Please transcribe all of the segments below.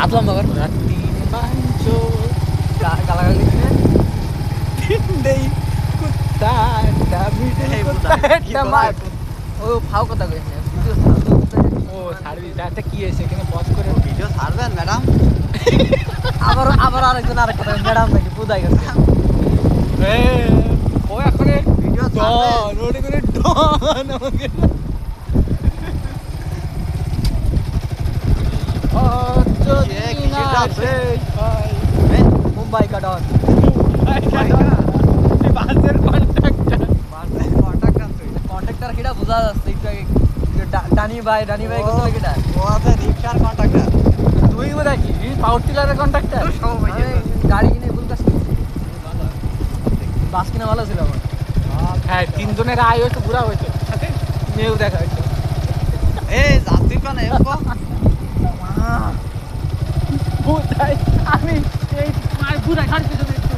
আসলাম বাবার তিন বাঞ্চো গালাগালি দিনে তিনডেই কুত্তা একটা মিডল কুত্তা একটা মার ও ফাও কথা কইছে ও ছাড়বি এটা কি হয়েছে এখানে পজ করে ভিডিও ছাড়বেন ম্যাডাম? আবার আরেকজন আরেক কথা ম্যাডাম নাকি বুঝাই গেছে ও এখন ভিডিও ছাড়বেন? ডন ওটা করে ডন আমাকে মুম্বাই কা ডন বাসের কন্ট্রাক্টর কন্ট্রাক্টর কিটা বুঝা যাচ্ছে একটু আগে ডানি ভাই কোথায় কিটা ও আছে রিক্সার কন্ট্রাক্টর। তুই বোধহয় কি পাওয়ার টিলারের কন্ট্রাক্টর গাড়ি কিনে ভুল কাজ করছি বাস কিনা ভালো ছিল আমার হ্যাঁ তিনজনের আয় হয়তো বুড়া হয়েছে সাথে মেয়েও দেখা হয়েছে এই যাত্রী কানে এসো। বুঝাই আমি এই মার বুড়াই গাড়ি পেছনে একটু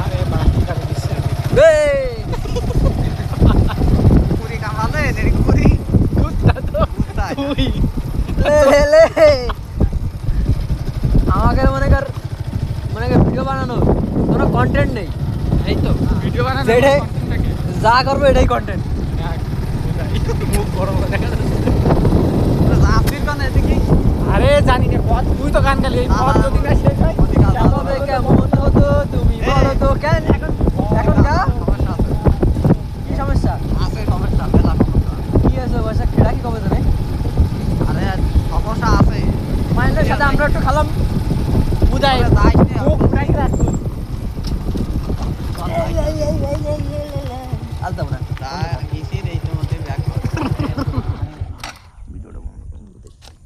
আরে বাস গাড়ি দিচ্ছে পুরি কামালে নেরি পুরি কুত্তা তো কুত্তা। তুই লে আমাকে মনে কর ভিডিও বানানো কোনো কন্টেন্ট নেই এই তো ভিডিও বানানো যেটাই content নাকি? যা করবো এটাই কন্টেন্ট মুখ গরম করে দেখা যাচ্ছে। যাত্রীর কানে এদিকে আরে জানি না পথ তুই তো গান গালি এই পথ যদি না শেষ হয় কেমন কেমন হতো তুমি বলো তো কেন এখন গা সমস্যা আছে। কি সমস্যা আছে সমস্যা, মেলা সমস্যা। কি আছে বয়সা খেলা কি কবে জানে আরে সমস্যা আছে। মাইন্ডের সাথে আমরা একটু খালাম বুঝাই তবে যাইস নে মুখ উঠাই রাখতো আলতাম না তা